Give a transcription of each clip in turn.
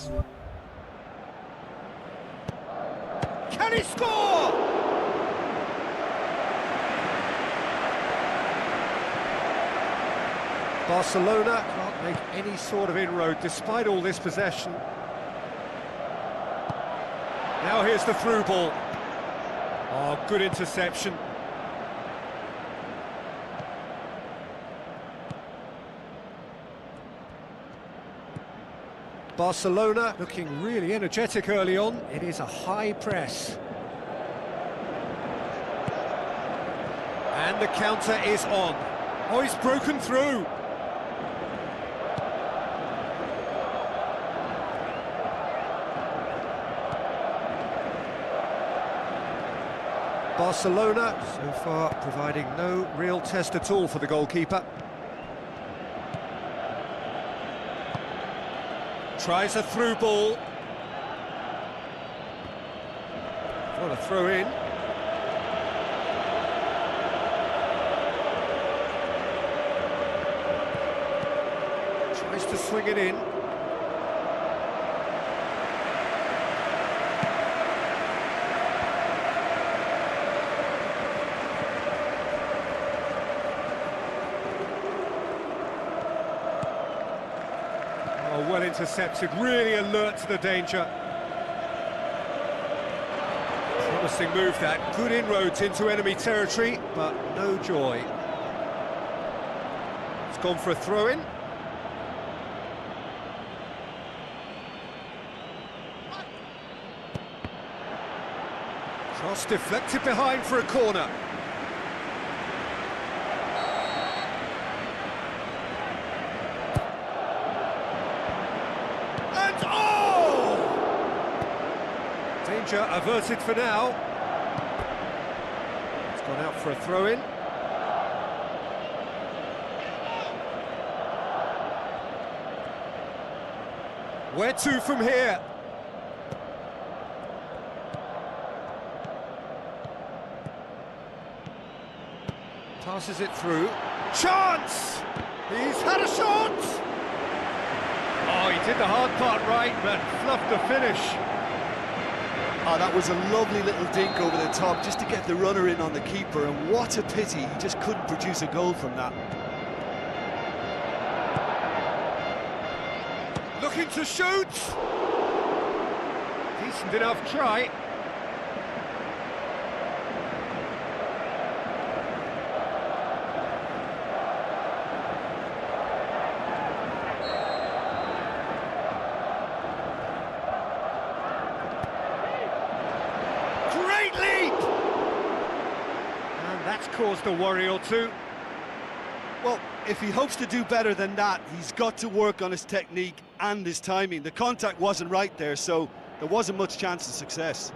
chance. Can he score? Barcelona can't make any sort of inroad despite all this possession. Now here's the through ball. Oh, good interception. Barcelona looking really energetic early on. It is a high press. And the counter is on. Oh, he's broken through. Barcelona, so far, providing no real test at all for the goalkeeper. Tries a through ball. What a throw in. Tries to swing it in. Oh, well intercepted, really alert to the danger. Promising move that, good inroads into enemy territory, but no joy. It's gone for a throw-in. Cross deflected behind for a corner. Danger averted for now. It's gone out for a throw-in. Where to from here? Passes it through. Chance! He's had a shot! Oh, he did the hard part right, but fluffed the finish. Oh, that was a lovely little dink over the top just to get the runner in on the keeper, and what a pity he just couldn't produce a goal from that. Looking to shoot! Decent enough try. That's caused a worry or two. Well, if he hopes to do better than that, he's got to work on his technique and his timing. The contact wasn't right there, so there wasn't much chance of success.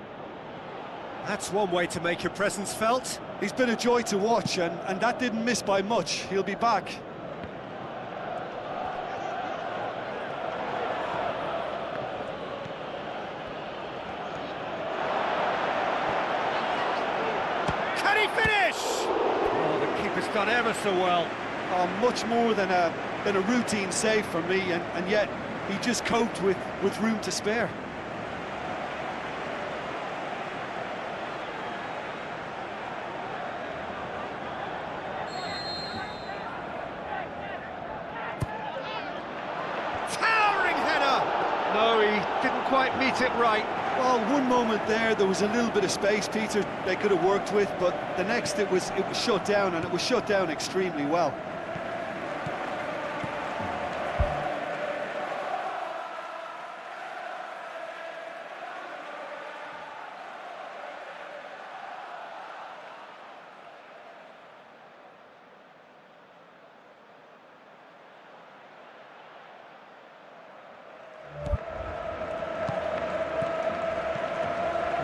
That's one way to make your presence felt. He's been a joy to watch, and that didn't miss by much. He'll be back. Can he finish? Oh, the keeper's done ever so well. Oh, much more than a routine save for me, and yet he just coped with room to spare. Towering header! No, he didn't quite meet it right. Well, one moment there was a little bit of space, Peter, they could have worked with, but the next it was shut down, and it was shut down extremely well.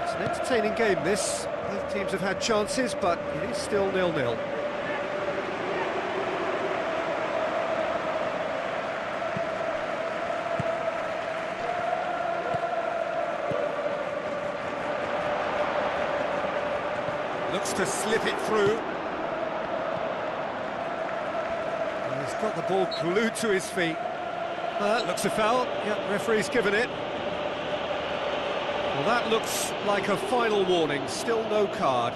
It's an entertaining game, this. Both teams have had chances, but it is still 0-0. Looks to slip it through. And he's got the ball glued to his feet. That looks a foul. Yep, referee's given it. Well, that looks like a final warning, still no card.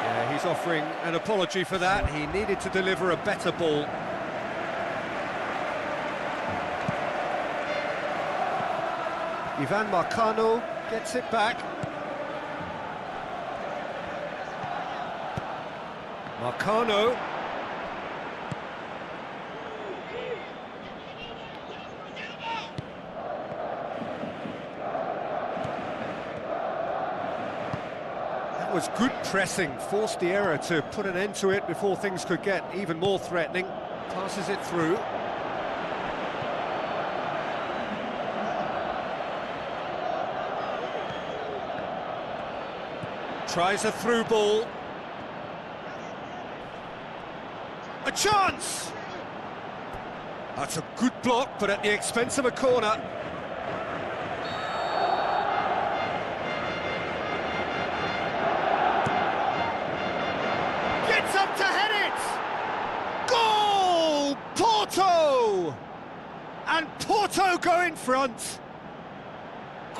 Yeah, he's offering an apology for that. He needed to deliver a better ball. Ivan Marcano gets it back. Marcano. That was good pressing, forced the error to put an end to it before things could get even more threatening. Passes it through. Tries a through ball. A chance! That's a good block, but at the expense of a corner. Gets up to head it! Goal! Porto! And Porto go in front.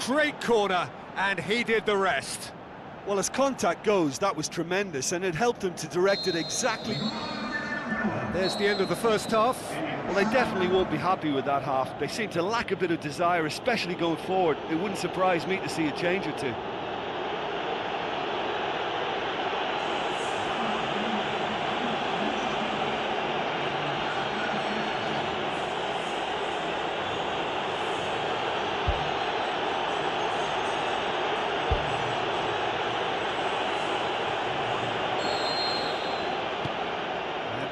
Great corner, and he did the rest. Well, as contact goes, that was tremendous, and it helped them to direct it exactly. And there's the end of the first half. Well, they definitely won't be happy with that half. They seem to lack a bit of desire, especially going forward. It wouldn't surprise me to see a change or two.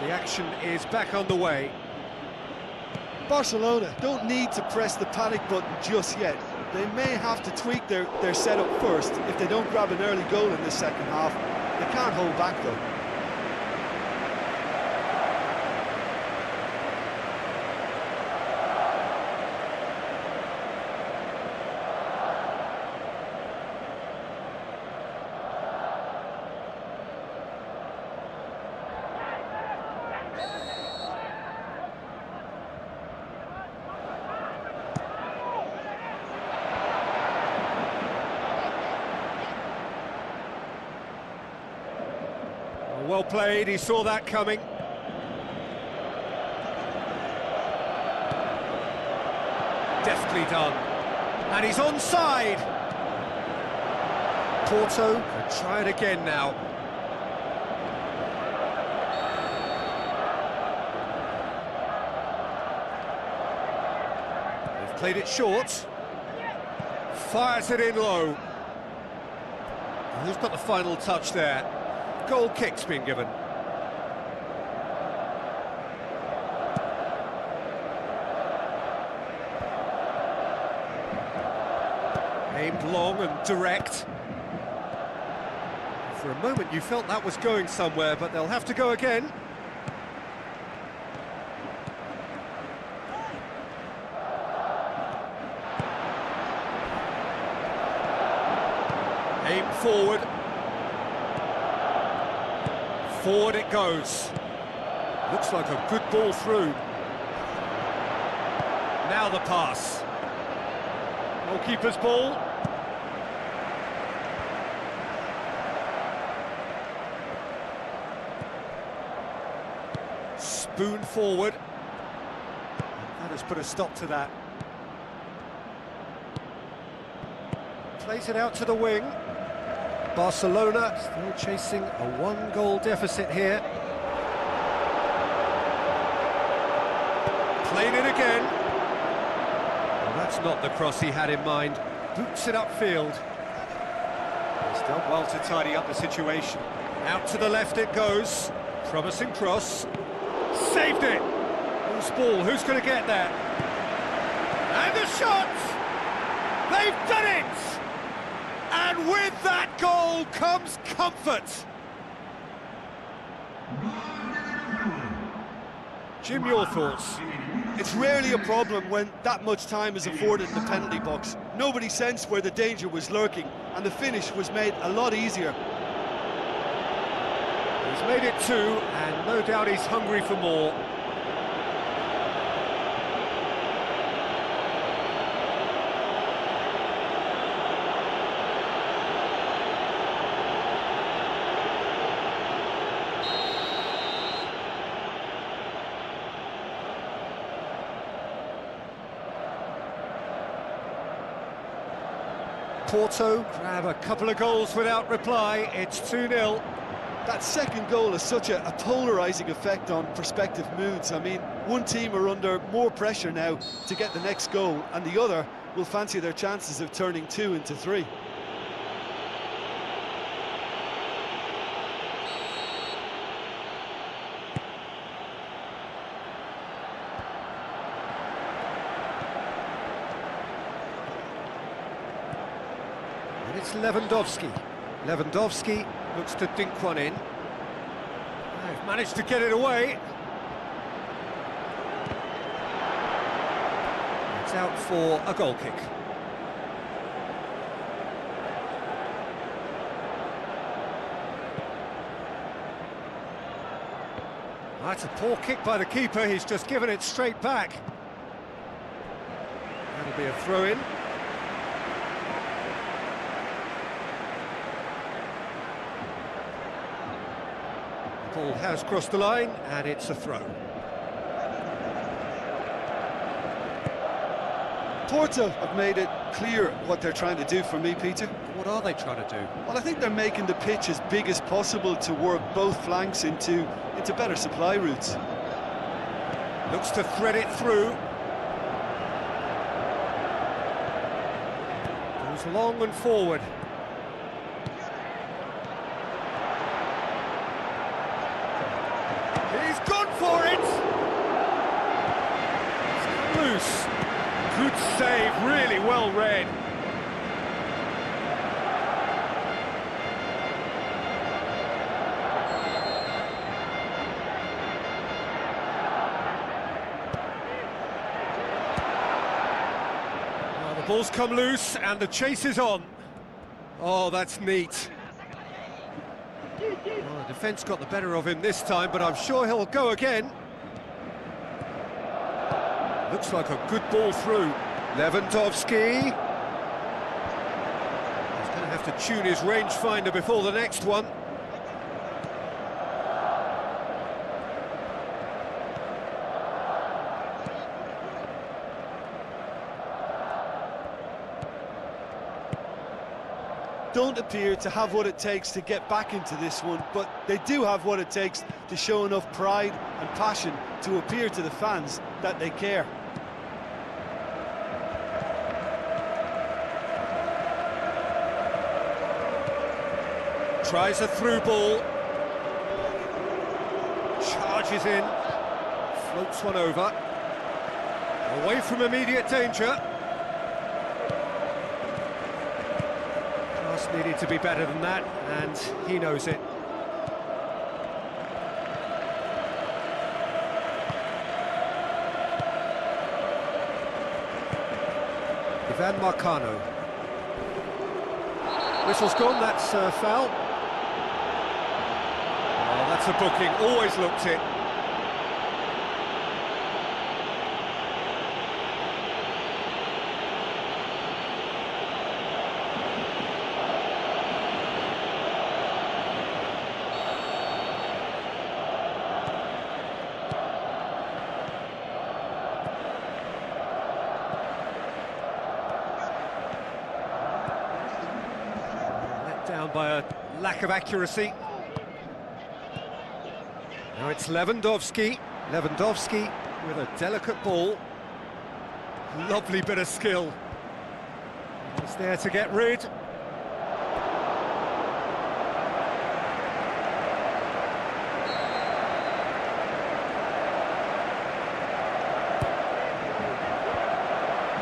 The action is back on the way. Barcelona don't need to press the panic button just yet. They may have to tweak their setup first if they don't grab an early goal in the second half. They can't hold back though. Well played, he saw that coming. Deftly done. And he's onside. Porto could try it again now. They've played it short. Fires it in low. Who's got the final touch there? Goal kick's been given. Aimed long and direct. For a moment you felt that was going somewhere, but they'll have to go again. Aimed forward. Forward it goes. Looks like a good ball through. Now the pass. Goalkeeper's ball. Spoon forward. That has put a stop to that. Plays it out to the wing. Barcelona still chasing a one-goal deficit here. Played it again. Well, that's not the cross he had in mind. Boots it upfield. He's done well to tidy up the situation. Out to the left it goes. Promising cross. Saved it! Loose ball, who's going to get that? And the shot! They've done it! And with that goal comes comfort. Jim, your thoughts? It's rarely a problem when that much time is afforded in the penalty box. Nobody sensed where the danger was lurking, and the finish was made a lot easier. He's made it 2, and no doubt he's hungry for more. Porto grab a couple of goals without reply. It's 2-0. That second goal has such a polarising effect on prospective moods. I mean, one team are under more pressure now to get the next goal, and the other will fancy their chances of turning 2 into 3. And it's Lewandowski. Lewandowski looks to dink one in. They've managed to get it away. It's out for a goal kick. That's a poor kick by the keeper. He's just given it straight back. That'll be a throw-in. Ball has crossed the line, and it's a throw. Porto have made it clear what they're trying to do for me, Peter. What are they trying to do? Well, I think they're making the pitch as big as possible to work both flanks into better supply routes. Looks to thread it through. Goes long and forward. He's gone for it! It's come loose. Good save, really well read. Well, the ball's come loose and the chase is on. Oh, that's neat. Well, the defence got the better of him this time, but I'm sure he'll go again. Looks like a good ball through. Lewandowski. He's going to have to tune his rangefinder before the next one. Don't appear to have what it takes to get back into this one, but they do have what it takes to show enough pride and passion to appear to the fans that they care. Tries a through ball. Charges in. Floats one over. Away from immediate danger. Pass needed to be better than that, and he knows it. Ivan Marcano. Whistle's gone, that's a foul. Oh, that's a booking, always looked it. Let down by a lack of accuracy. Now it's Lewandowski. Lewandowski with a delicate ball. Lovely bit of skill. He's there to get rid.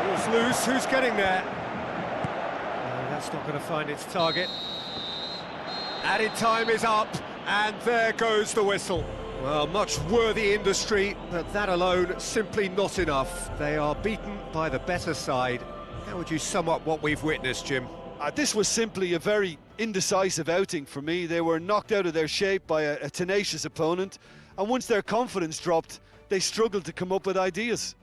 Ball's loose, who's getting there? No, that's not going to find its target. Added time is up, and there goes the whistle. Well, much worthy industry, but that alone simply not enough. They are beaten by the better side. How would you sum up what we've witnessed, Jim? This was simply a very indecisive outing for me. They were knocked out of their shape by a tenacious opponent, and once their confidence dropped, they struggled to come up with ideas.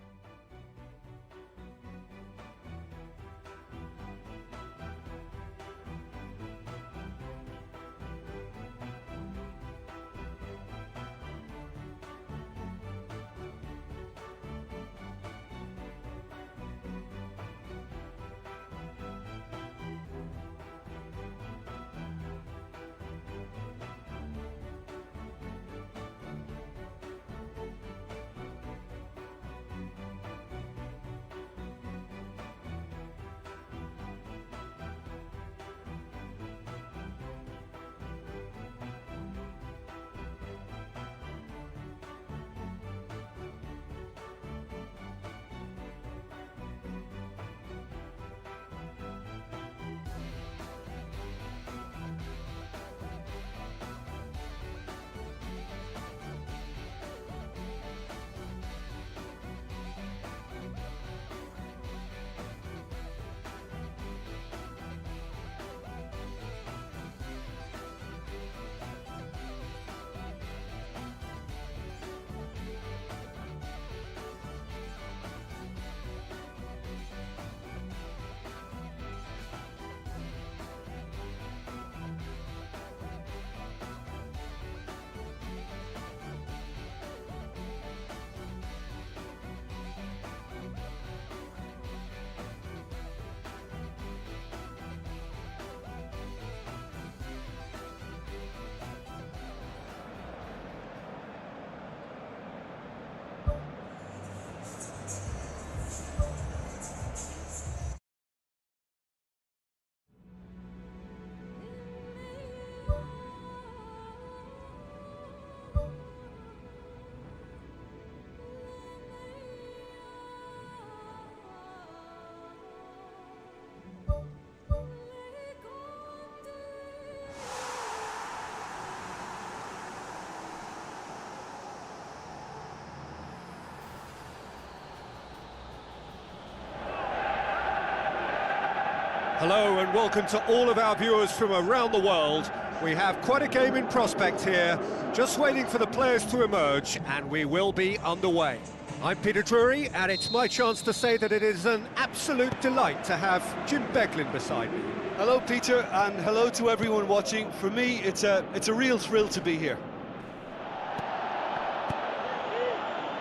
Hello and welcome to all of our viewers from around the world. We have quite a game in prospect here, just waiting for the players to emerge, and we will be underway. I'm Peter Drury, and it's my chance to say that it is an absolute delight to have Jim Beglin beside me. Hello, Peter, and hello to everyone watching. For me, it's a real thrill to be here.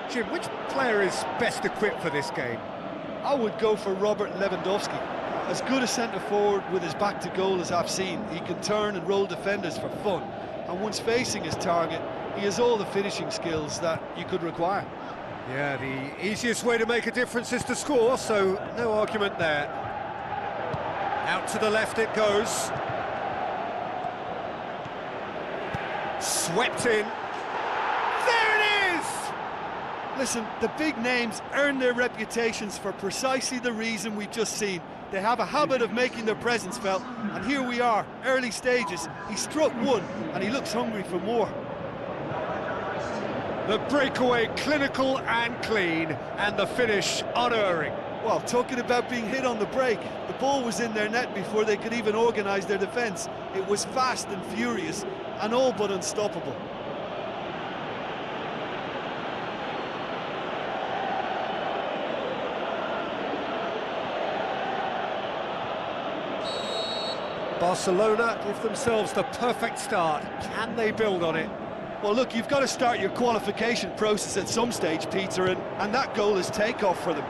Jim, which player is best equipped for this game? I would go for Robert Lewandowski. As good a centre-forward with his back to goal as I've seen. He can turn and roll defenders for fun, and once facing his target, he has all the finishing skills that you could require. Yeah, the easiest way to make a difference is to score, so no argument there. Out to the left it goes. Swept in. There it is! Listen, the big names earn their reputations for precisely the reason we've just seen. They have a habit of making their presence felt, and here we are, early stages. He struck one, and he looks hungry for more. The breakaway clinical and clean, and the finish unerring. Well, talking about being hit on the break, the ball was in their net before they could even organise their defence. It was fast and furious, and all but unstoppable. Barcelona give themselves the perfect start. Can they build on it? Well, look, you've got to start your qualification process at some stage, Peter, and that goal is takeoff for them.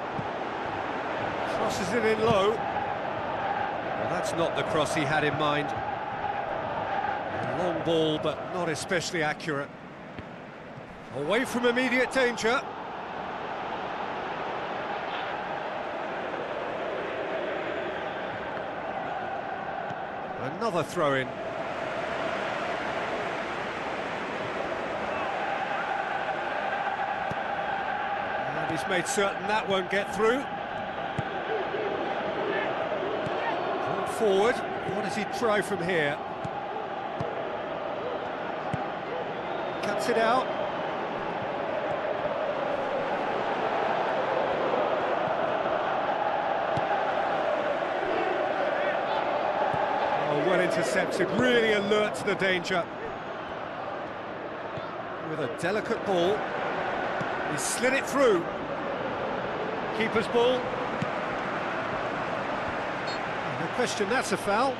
Crosses it in low. Well, that's not the cross he had in mind. A long ball, but not especially accurate. Away from immediate danger. Another throw-in. And he's made certain that won't get through. Ball forward. What does he try from here? Cuts it out. well intercepted, really alert to the danger. With a delicate ball, he slid it through. Keeper's ball. No question, that's a foul.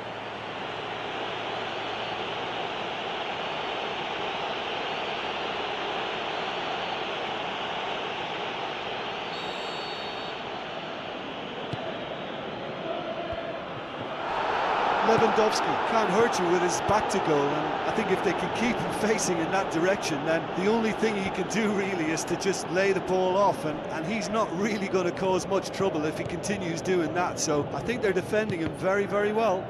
Lewandowski can't hurt you with his back to goal, and I think if they can keep him facing in that direction, then the only thing he can do really is to just lay the ball off, and he's not really going to cause much trouble if he continues doing that, so I think they're defending him very, very well.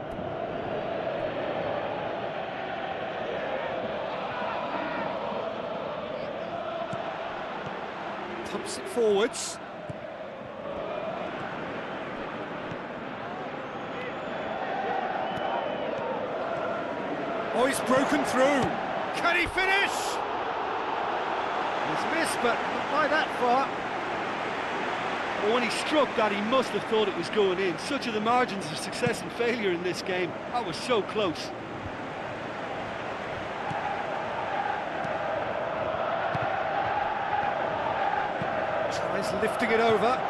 Pumps it forwards. Oh, he's broken through. Can he finish? He's missed, but not by that far. Well, when he struck that, he must have thought it was going in. Such are the margins of success and failure in this game. That was so close. Tries lifting it over.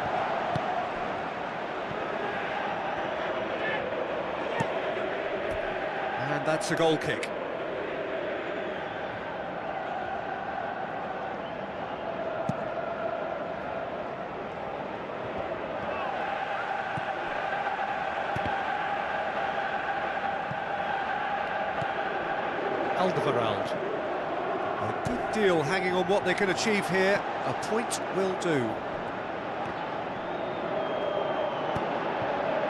And that's a goal kick. Alderweireld. A good deal hanging on what they can achieve here. A point will do.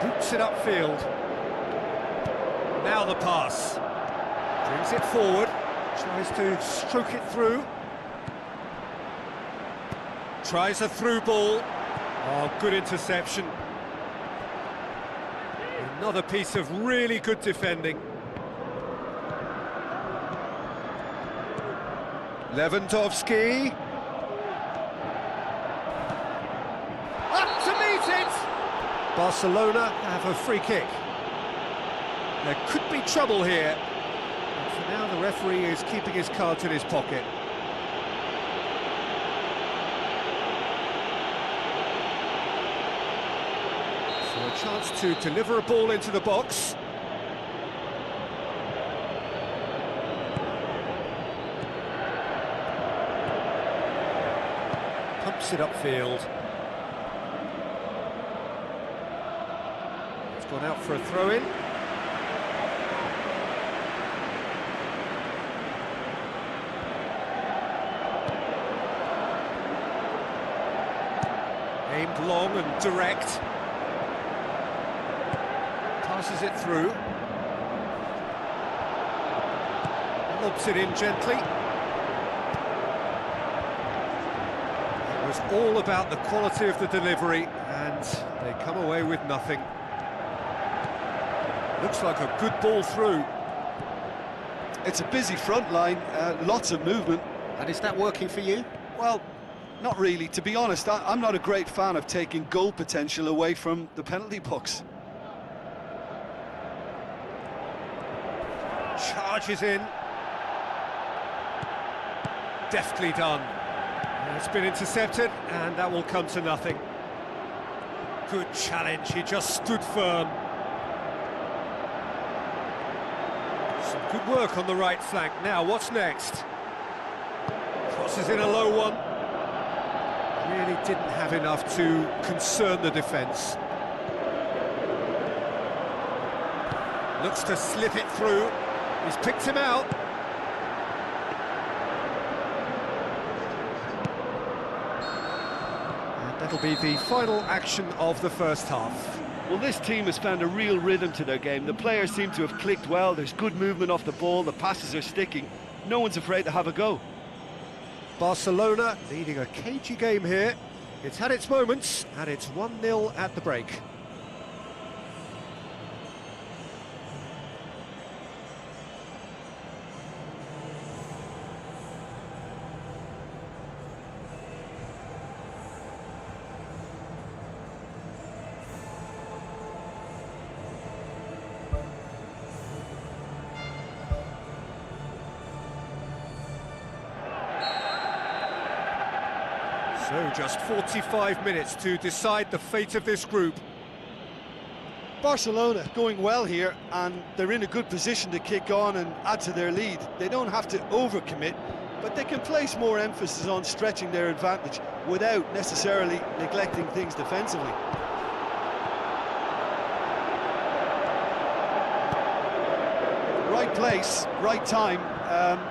Boots it upfield. Now the pass. Brings it forward. Tries to stroke it through. Tries a through ball. Oh, good interception. Another piece of really good defending. Lewandowski. Up to meet it! Barcelona have a free kick. There could be trouble here. But for now, the referee is keeping his cards in his pocket. So a chance to deliver a ball into the box. Pumps it upfield. It's gone out for a throw-in. Aimed long and direct. Passes it through. Lobs it in gently. It was all about the quality of the delivery, and they come away with nothing. Looks like a good ball through. It's a busy front line, lots of movement. And is that working for you? Well, not really. To be honest, I'm not a great fan of taking goal potential away from the penalty box. Charges in. Deftly done. It's been intercepted, and that will come to nothing. Good challenge, he just stood firm. Some good work on the right flank. Now, what's next? Crosses in a low one. Really didn't have enough to concern the defence. Looks to slip it through. He's picked him out. And that'll be the final action of the first half. Well, this team has found a real rhythm to their game. The players seem to have clicked well. There's good movement off the ball. The passes are sticking. No one's afraid to have a go. Barcelona leading a cagey game here. It's had its moments, and it's 1-0 at the break. So just 45 minutes to decide the fate of this group. Barcelona going well here, and they're in a good position to kick on and add to their lead. They don't have to overcommit, but they can place more emphasis on stretching their advantage without necessarily neglecting things defensively. Right place, right time.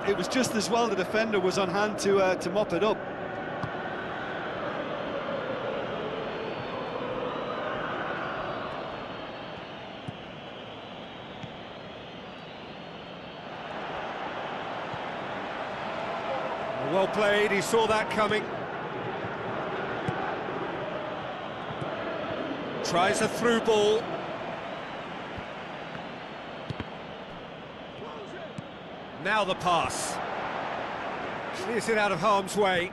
It was just as well the defender was on hand to mop it up. Well played, he saw that coming. Tries a through ball. Now the pass. Clears it out of harm's way.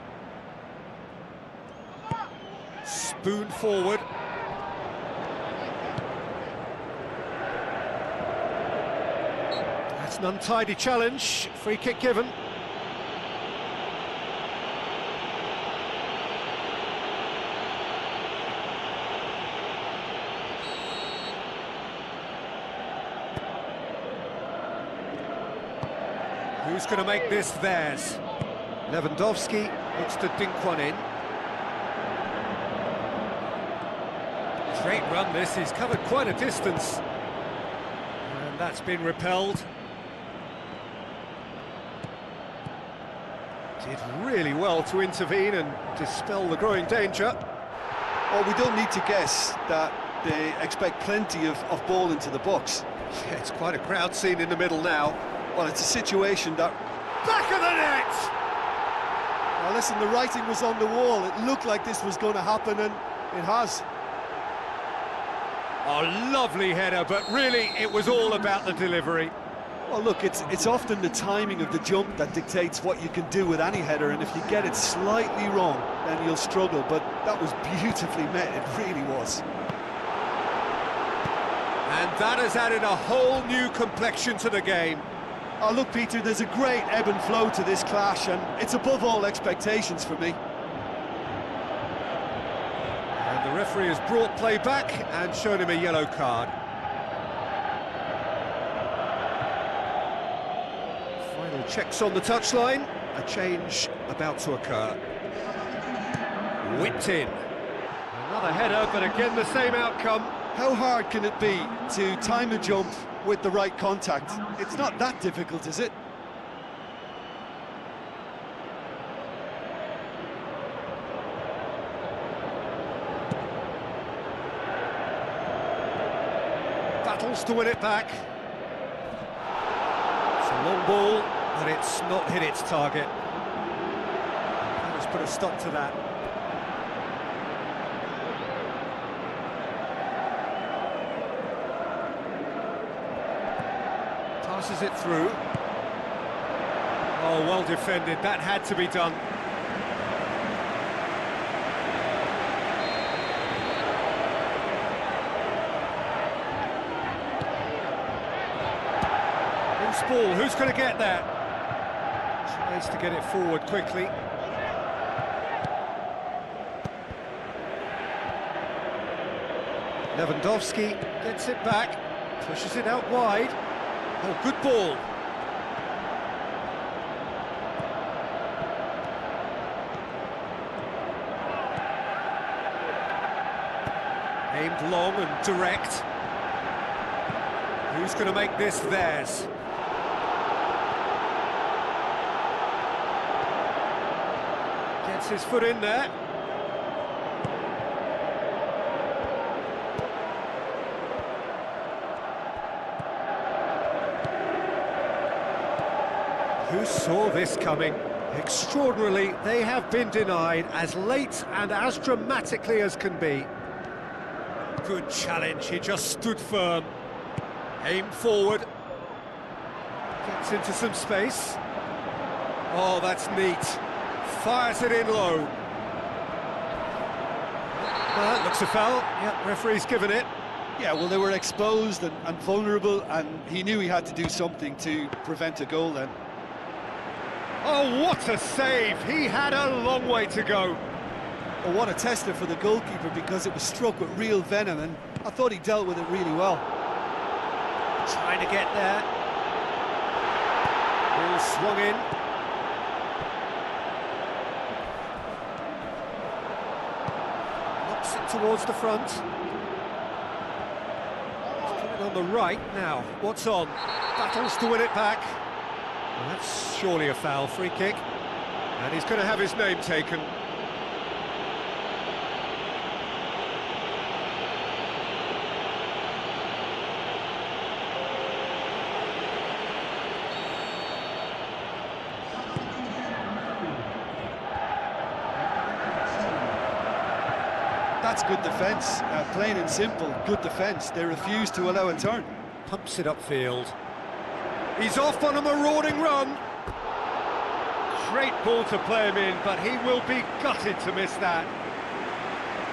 Spoon forward. That's an untidy challenge. Free kick given. Who's going to make this theirs? Lewandowski looks to dink one in. Great run this, he's covered quite a distance. And that's been repelled. Did really well to intervene and dispel the growing danger. Well, we don't need to guess that they expect plenty of ball into the box. Yeah, it's quite a crowd scene in the middle now. Well, it's a situation that... Back of the net! Now listen, the writing was on the wall. It looked like this was going to happen, and it has. A lovely header, but really it was all about the delivery. Well, look, it's often the timing of the jump that dictates what you can do with any header, and if you get it slightly wrong, then you'll struggle. But that was beautifully met, it really was. And that has added a whole new complexion to the game. Oh, look, Peter, there's a great ebb and flow to this clash, and it's above all expectations for me. And the referee has brought play back and shown him a yellow card. Final checks on the touchline. A change about to occur. Whipped in. Another header, but again the same outcome. How hard can it be to time a jump with the right contact? It's not that difficult, is it? Battles to win it back. It's a long ball, but it's not hit its target. Let's put a stop to that. Passes it through. Oh, well defended. That had to be done. Loose ball. Who's going to get that? Tries to get it forward quickly. Lewandowski gets it back, pushes it out wide. Oh, good ball. Aimed long and direct. Who's going to make this theirs? Gets his foot in there. Who saw this coming? Extraordinarily, they have been denied as late and as dramatically as can be. Good challenge, he just stood firm. Aimed forward. Gets into some space. Oh, that's neat. Fires it in low. That looks a foul. Yeah, referee's given it. Yeah, well, they were exposed and vulnerable, and he knew he had to do something to prevent a goal then. Oh, what a save! He had a long way to go. Well, what a tester for the goalkeeper, because it was struck with real venom, and I thought he dealt with it really well. Trying to get there. Ball swung in. Knocks it towards the front. He's put it on the right now. What's on? Battles to win it back. Well, that's surely a foul. Free kick. And he's going to have his name taken. That's good defence, plain and simple, good defence. They refuse to allow a turn. Pumps it upfield. He's off on a marauding run. Great ball to play him in, but he will be gutted to miss that.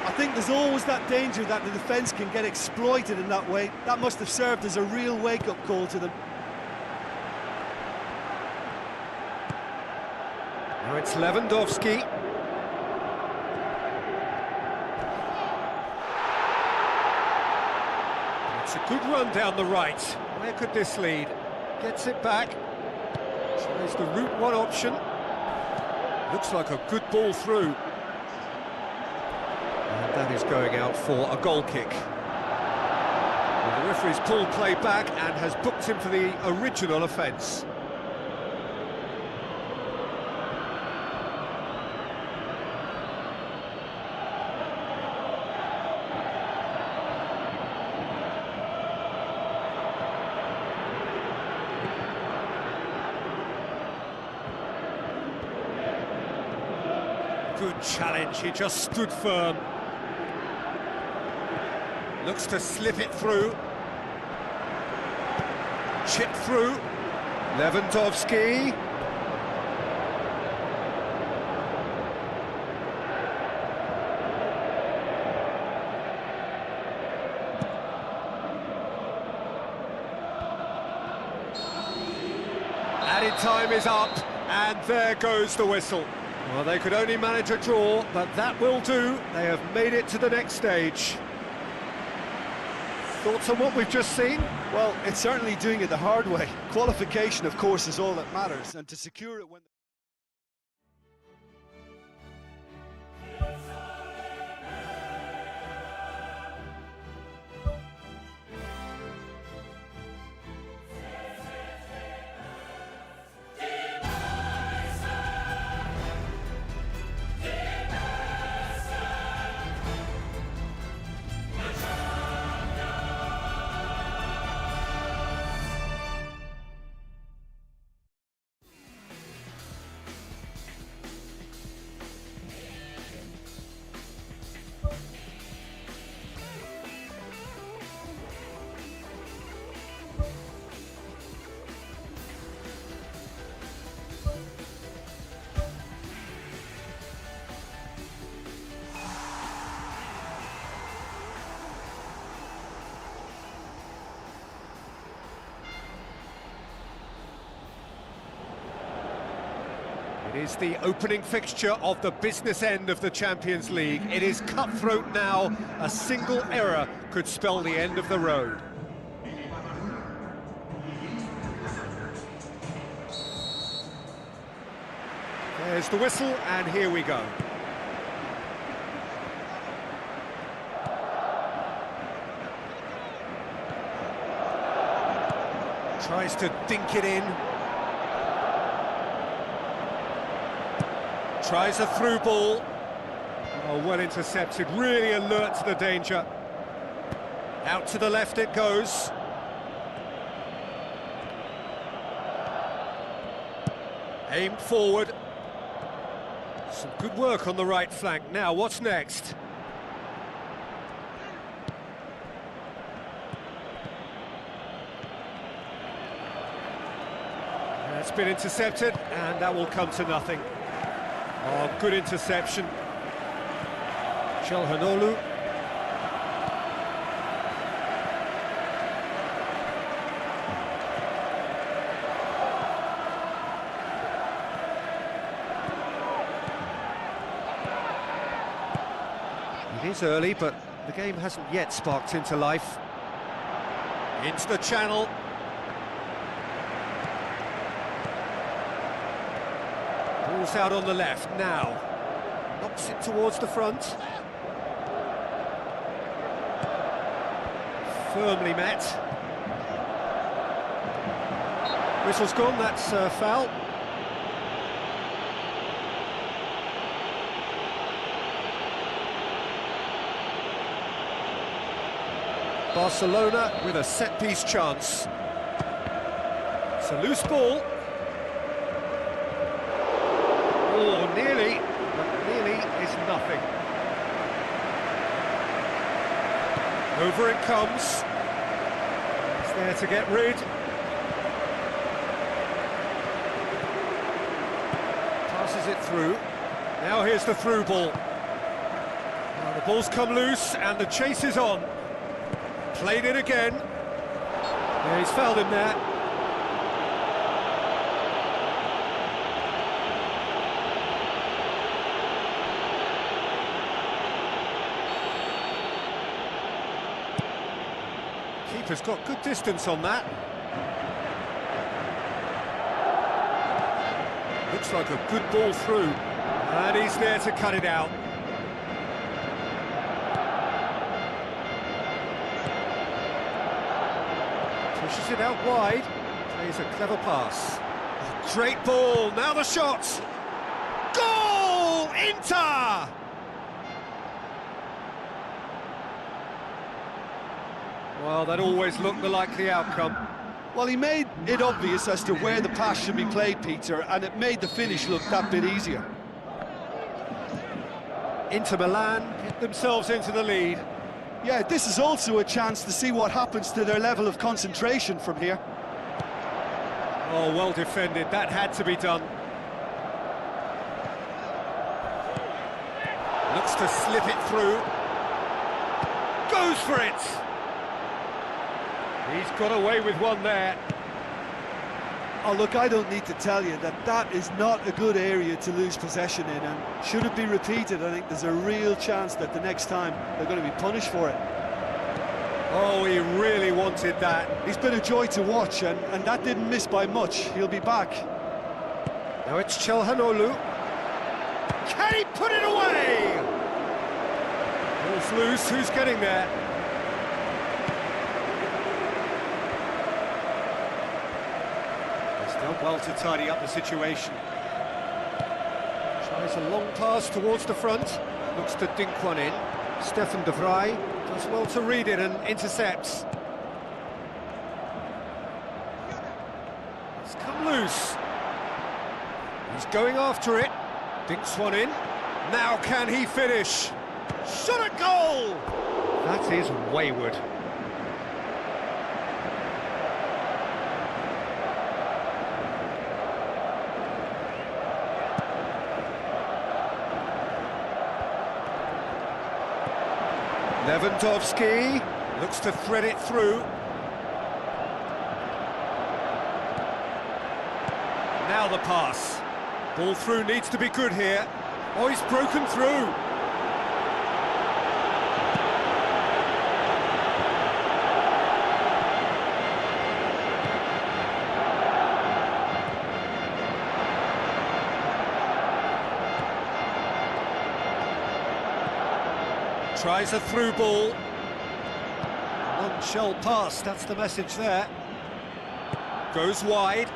I think there's always that danger that the defence can get exploited in that way. That must have served as a real wake-up call to them. Now it's Lewandowski. It's a good run down the right. Where could this lead? Gets it back. Tries the route one option. Looks like a good ball through. And that is going out for a goal kick. Well, the referee's pulled play back and has booked him for the original offence. Good challenge, he just stood firm. Looks to slip it through. Chip through. Lewandowski. Added time is up, and there goes the whistle. Well, they could only manage a draw, but that will do. They have made it to the next stage. Thoughts on what we've just seen? Well, it's certainly doing it the hard way. Qualification, of course, is all that matters, and to secure it when... It is the opening fixture of the business end of the Champions League. It is cutthroat now. A single error could spell the end of the road. There's the whistle, and here we go. Tries to dink it in. Tries a through ball. Oh, well intercepted, really alert to the danger. Out to the left it goes. Aimed forward. Some good work on the right flank. Now, what's next? That's been intercepted, and that will come to nothing. Oh, good interception. Çalhanoğlu. is early, but the game hasn't yet sparked into life. Into the channel. Ball's out on the left now. Knocks it towards the front. Firmly met. Whistle's gone, that's a foul. Barcelona with a set-piece chance. It's a loose ball. Oh, nearly, but nearly is nothing. Over it comes. It's there to get rid. Passes it through. Now here's the through ball. Now the ball's come loose and the chase is on. Played it again. Yeah, he's fouled him there. Keeper's got good distance on that. Looks like a good ball through. And he's there to cut it out. Pushes it out wide. Plays a clever pass. Oh, great ball. Now the shot. Goal! Inter! Well, that always looked the likely outcome. Well, he made it obvious as to where the pass should be played, Peter, and it made the finish look that bit easier. Inter Milan get themselves into the lead. Yeah, this is also a chance to see what happens to their level of concentration from here. Oh, well defended. That had to be done. Looks to slip it through. Goes for it! He's got away with one there. Oh, look, I don't need to tell you that that is not a good area to lose possession in, and should it be repeated, I think there's a real chance that the next time they're going to be punished for it. Oh, he really wanted that. He's been a joy to watch, and that didn't miss by much. He'll be back. Now it's Çalhanoğlu. Can he put it away? Ball's loose, who's getting there? Well to tidy up the situation. Tries a long pass towards the front. Looks to dink one in. Stefan de Vrij does well to read it and intercepts. It's come loose. He's going after it. Dinks one in. Now can he finish? Shot at goal! That is wayward. Lewandowski looks to thread it through. Now the pass. Ball through needs to be good here. Oh, he's broken through. Tries a through ball. One-shell pass, that's the message there. Goes wide.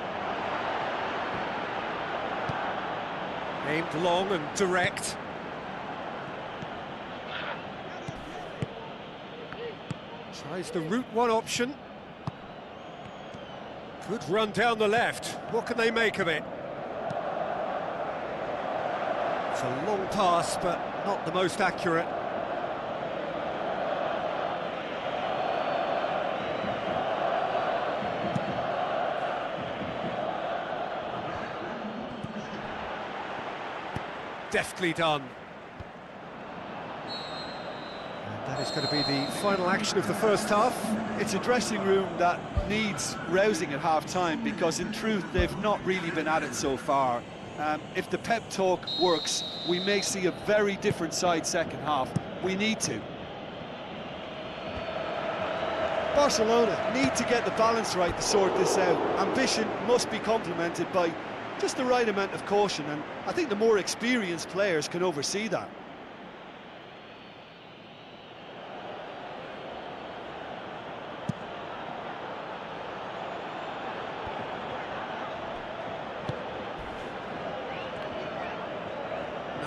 Aimed long and direct. Tries the route one option. Good run down the left. What can they make of it? It's a long pass, but not the most accurate. Deftly done. And that is going to be the final action of the first half. It's a dressing room that needs rousing at half-time, because in truth they've not really been at it so far. If the pep talk works, we may see a very different side second half, we need to. Barcelona need to get the balance right to sort this out. Ambition must be complemented by just the right amount of caution, and I think the more experienced players can oversee that.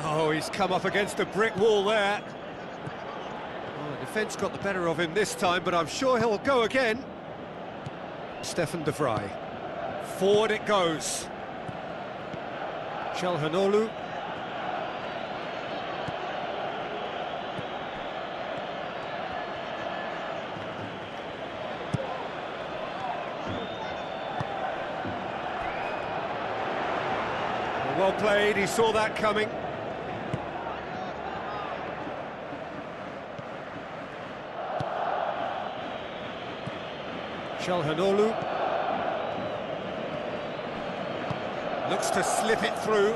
Oh, he's come up against a brick wall there. Well, the defence got the better of him this time, but I'm sure he'll go again. Stefan de Vrij. Forward it goes. Çalhanoğlu. Well played, he saw that coming. Çalhanoğlu looks to slip it through.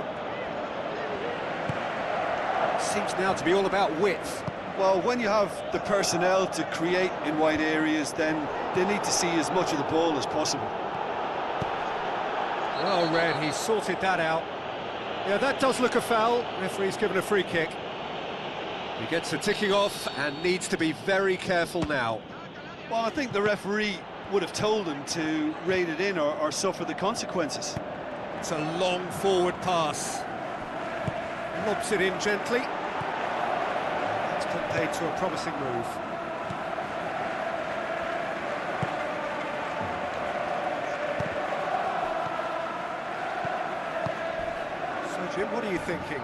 Seems now to be all about width. Well, when you have the personnel to create in wide areas, then they need to see as much of the ball as possible. Well read, he sorted that out. Yeah, that does look a foul. Referee's given a free kick. He gets a ticking off and needs to be very careful now. Well, I think the referee would have told him to rein it in or suffer the consequences. It's a long forward pass. Lobs it in gently. It's been paid to a promising move. So, Jim, what are you thinking?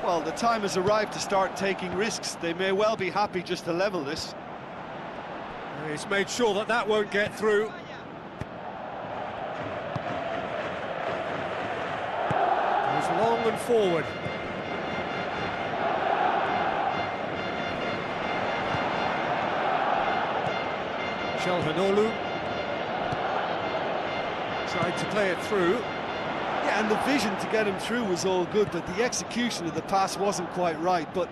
Well, the time has arrived to start taking risks. They may well be happy just to level this. He's made sure that that won't get through. Goes long and forward. Çalhanoğlu tried to play it through. Yeah, and the vision to get him through was all good, but the execution of the pass wasn't quite right. But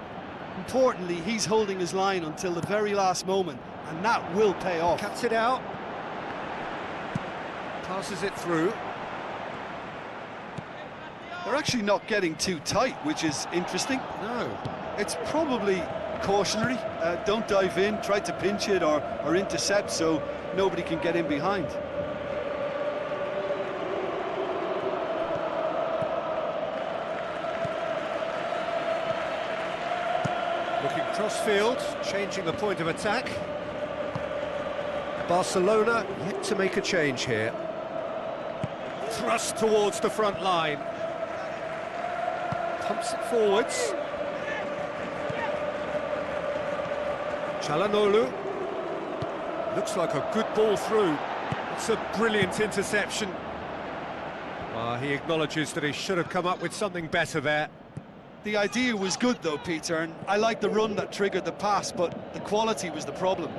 importantly, he's holding his line until the very last moment, and that will pay off. Cuts it out. Passes it through. They're actually not getting too tight, which is interesting. No. It's probably cautionary. Don't dive in, try to pinch it or intercept so nobody can get in behind. Looking cross-field, changing the point of attack. Barcelona yet to make a change here. Thrust towards the front line. Pumps it forwards. Çalhanoğlu. Looks like a good ball through. It's a brilliant interception. He acknowledges that he should have come up with something better there. The idea was good though, Peter, and I like the run that triggered the pass, but the quality was the problem.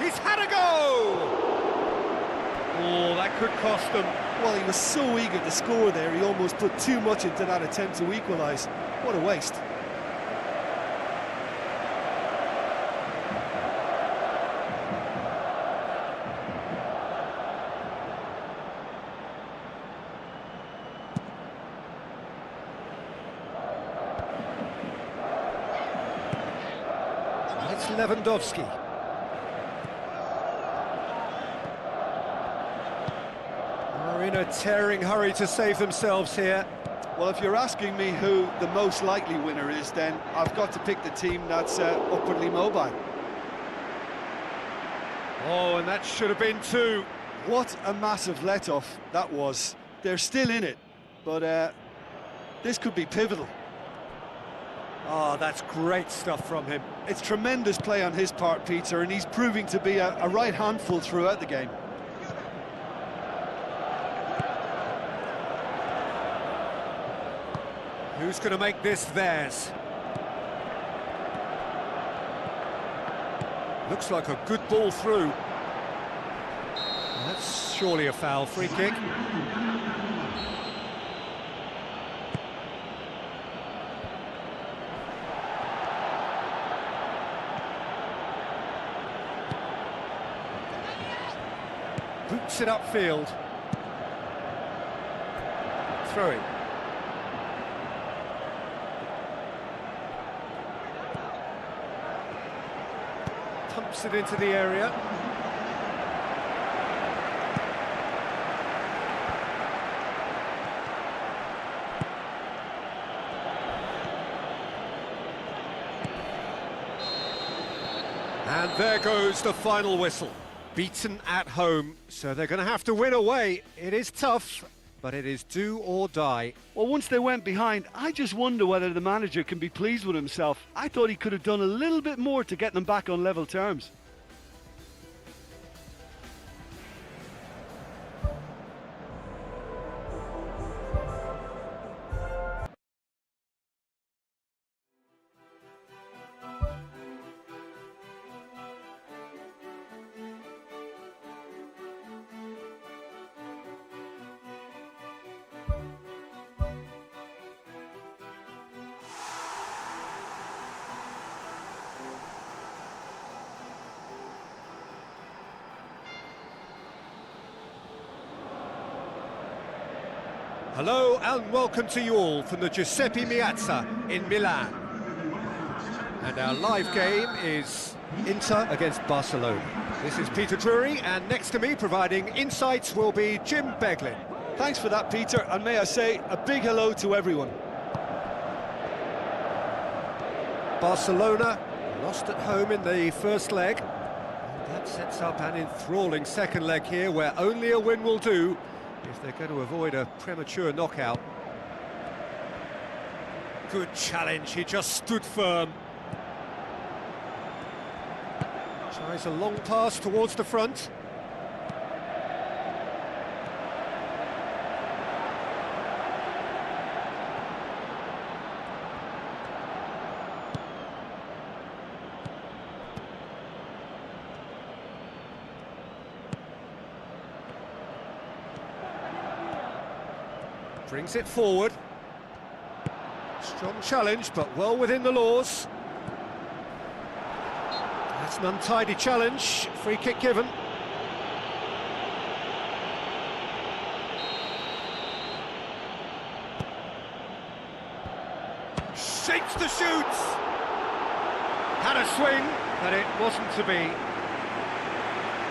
He's had a go! Oh, that could cost them. Well, he was so eager to score there, he almost put too much into that attempt to equalise. What a waste. It's Lewandowski. In a tearing hurry to save themselves here. Well, if you're asking me who the most likely winner is, then I've got to pick the team that's upwardly mobile. Oh, and that should have been two. What a massive let-off that was. They're still in it, but this could be pivotal. Oh, that's great stuff from him. It's tremendous play on his part, Peter, and he's proving to be a right handful throughout the game. Who's going to make this theirs? Looks like a good ball through. That's surely a foul. Free kick. Boots it upfield. Throwing. Pumps it into the area. And there goes the final whistle. Beaten at home, so they're going to have to win away. It is tough, but it is do or die. Well, once they went behind, I just wonder whether the manager can be pleased with himself. I thought he could have done a little bit more to get them back on level terms. Hello and welcome to you all from the Giuseppe Meazza in Milan. And our live game is Inter against Barcelona. This is Peter Drury, and next to me providing insights will be Jim Beglin. Thanks for that, Peter, and may I say a big hello to everyone. Barcelona lost at home in the first leg. And that sets up an enthralling second leg here, where only a win will do if they're going to avoid a premature knockout. Good challenge, he just stood firm. Tries a long pass towards the front. Brings it forward. Strong challenge, but well within the laws. That's an untidy challenge. Free kick given. Shapes to shoot. Had a swing, but it wasn't to be.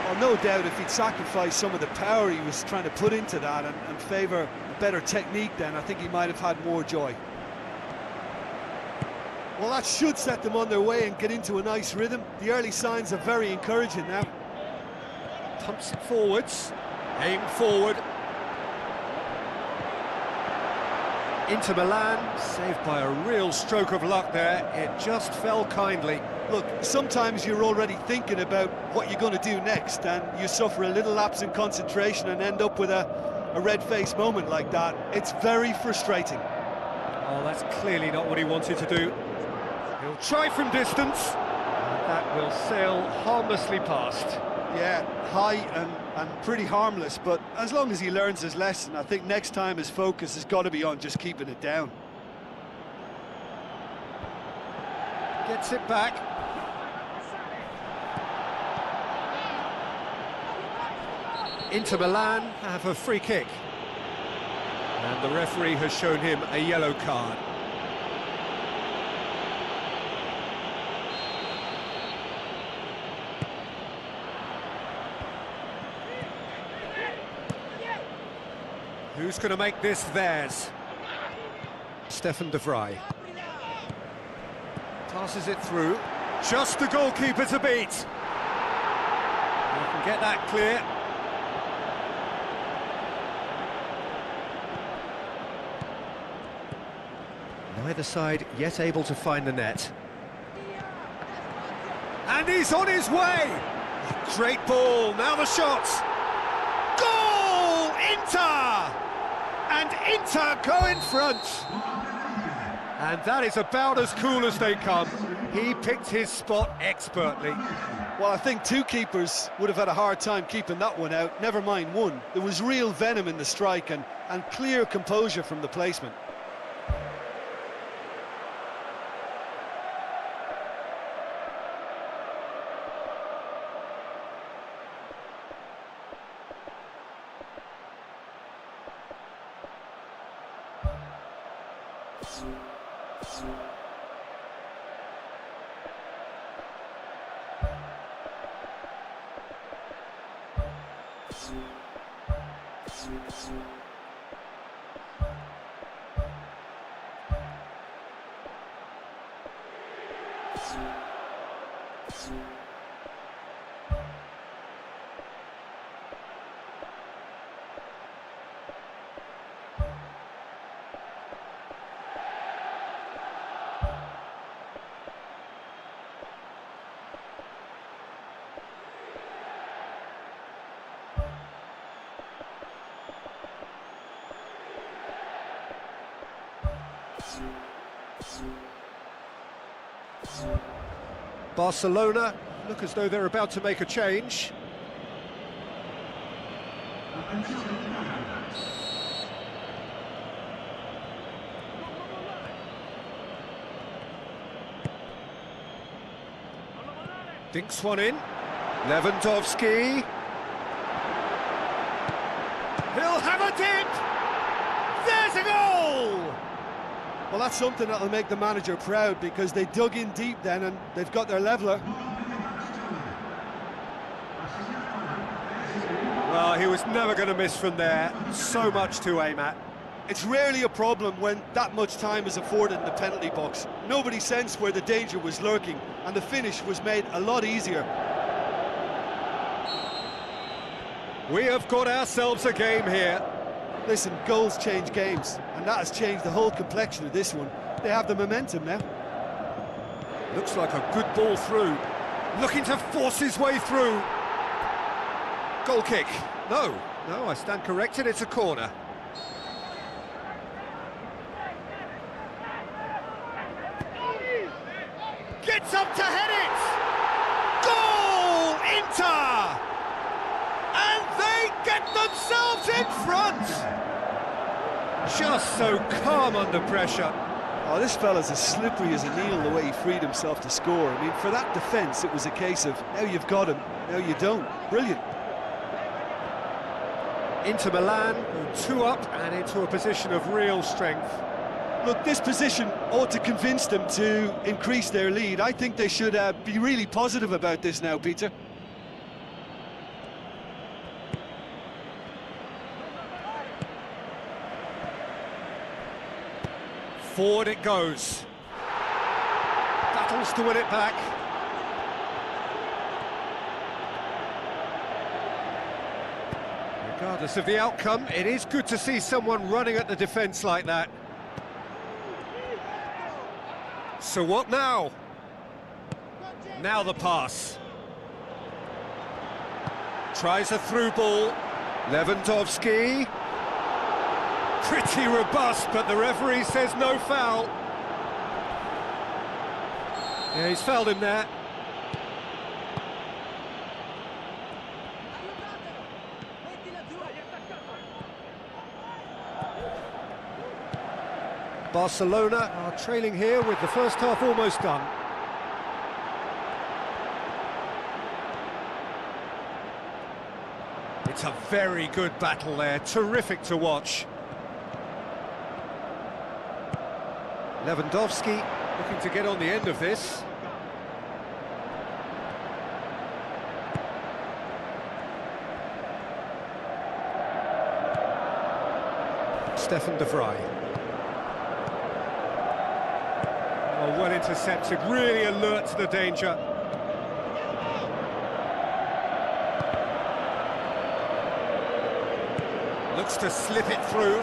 Well, no doubt if he'd sacrificed some of the power he was trying to put into that and favour better technique, then I think he might have had more joy. Well, that should set them on their way and get into a nice rhythm. The early signs are very encouraging now. Pumps it forwards, aim forward. Inter Milan, saved by a real stroke of luck there. It just fell kindly. Look, sometimes you're already thinking about what you're going to do next, and you suffer a little lapse in concentration and end up with a red-faced moment like that. It's very frustrating. Oh, that's clearly not what he wanted to do. He'll try from distance, and that will sail harmlessly past. Yeah, high and pretty harmless, but as long as he learns his lesson, I think next time his focus has got to be on just keeping it down. Gets it back. Inter Milan have a free kick. And the referee has shown him a yellow card. Who's going to make this theirs? Stefan de Vrij. Passes it through. Just the goalkeeper to beat. You can get that clear. Neither side yet able to find the net. And he's on his way! Great ball, now the shot! Goal! Inter! And Inter go in front! And that is about as cool as they come. He picked his spot expertly. Well, I think two keepers would have had a hard time keeping that one out, never mind one. There was real venom in the strike and clear composure from the placement. Barcelona look as though they're about to make a change. Dinks one in. Lewandowski. He'll have a dip! There's a goal! Well, that's something that'll make the manager proud, because they dug in deep then and they've got their leveller. Well, he was never going to miss from there. So much to aim at. It's rarely a problem when that much time is afforded in the penalty box. Nobody sensed where the danger was lurking, and the finish was made a lot easier. We have got ourselves a game here. Listen, goals change games, and that has changed the whole complexion of this one. They have the momentum now. Looks like a good ball through. Looking to force his way through. Goal kick. No, I stand corrected, it's a corner. Gets up to head it! Goal! Inter! And they get themselves in front! Just so calm under pressure. Oh, this fella's as slippery as a needle the way he freed himself to score. I mean, for that defence, it was a case of, now you've got him, now you don't. Brilliant. Inter Milan go 2 up and into a position of real strength. Look, this position ought to convince them to increase their lead. I think they should be really positive about this now, Peter. Forward it goes. Battles to win it back. Regardless of the outcome, it is good to see someone running at the defence like that. So what now? Now the pass. Tries a through ball. Lewandowski. Pretty robust, but the referee says no foul. Yeah, he's fouled him there. Barcelona are trailing here with the first half almost done. It's a very good battle there, terrific to watch. Lewandowski looking to get on the end of this. Stefan de Vrij. Oh, well intercepted, really alert to the danger. Looks to slip it through.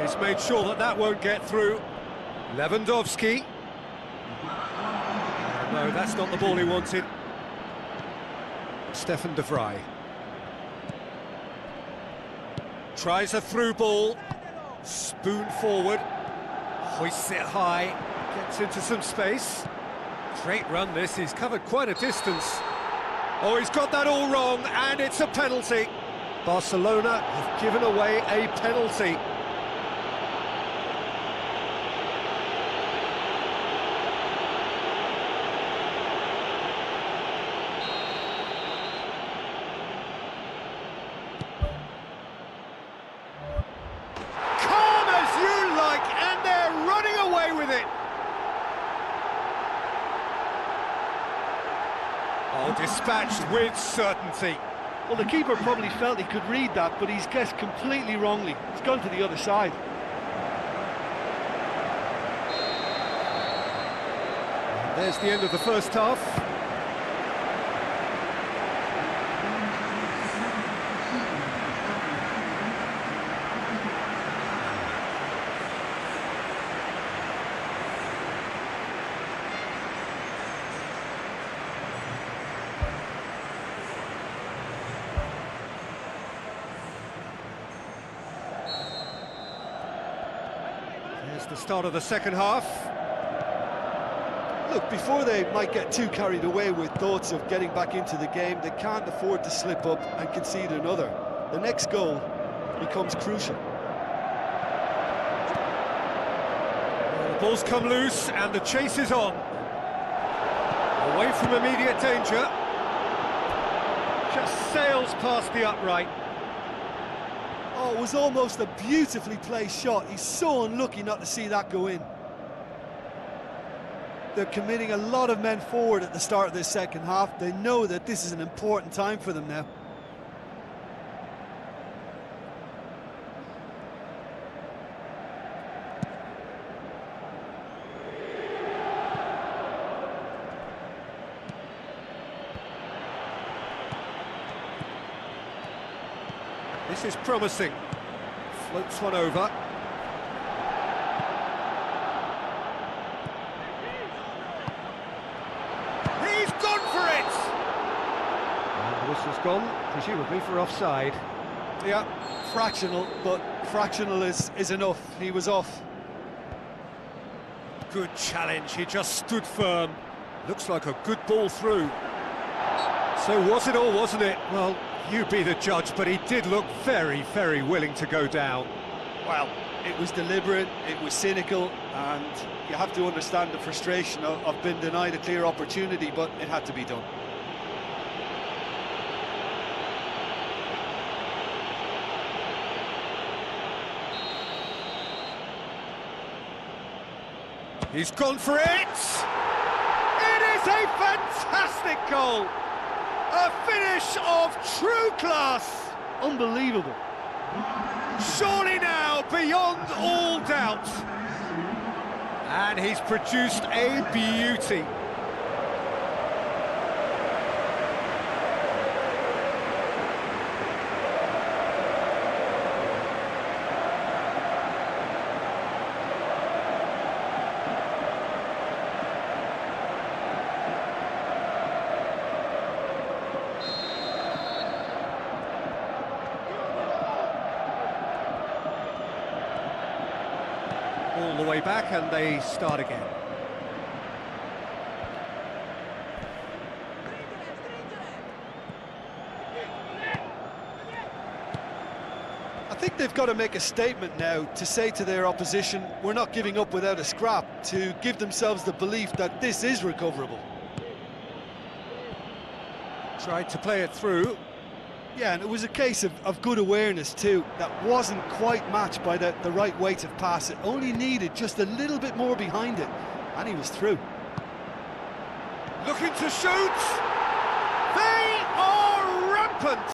He's made sure that that won't get through. Lewandowski. No, that's not the ball he wanted. Stefan de Vrij. Tries a through ball. Spoon forward, hoists it high, gets into some space. Great run this, he's covered quite a distance. Oh, he's got that all wrong, and it's a penalty. Barcelona have given away a penalty. Calm as you like, and they're running away with it. Oh, dispatched with certainty. Well, the keeper probably felt he could read that, but he's guessed completely wrongly. He's gone to the other side. There's the end of the first half. Here's the start of the second half. Look, before they might get too carried away with thoughts of getting back into the game, they can't afford to slip up and concede another. The next goal becomes crucial. The ball's come loose and the chase is on. Away from immediate danger. Just sails past the upright. Oh, it was almost a beautifully placed shot. He's so unlucky not to see that go in. They're committing a lot of men forward at the start of this second half. They know that this is an important time for them now. This is promising. Floats one over. He's gone for it! And the whistle's gone, presumably for offside. Yeah, fractional, but fractional is enough. He was off. Good challenge, he just stood firm. Looks like a good ball through. So was it or wasn't it? Well, you be the judge, but he did look very, very willing to go down. Well, it was deliberate, it was cynical, and you have to understand the frustration of being denied a clear opportunity, but it had to be done. He's gone for it! It is a fantastic goal! A finish of true class! Unbelievable. Surely now, beyond all doubt. And he's produced a beauty. All the way back, and they start again. I think they've got to make a statement now to say to their opposition, we're not giving up without a scrap, to give themselves the belief that this is recoverable. Tried to play it through. Yeah, and it was a case of good awareness too, that wasn't quite matched by the right weight of pass. It only needed just a little bit more behind it, and he was through. Looking to shoot! They are rampant!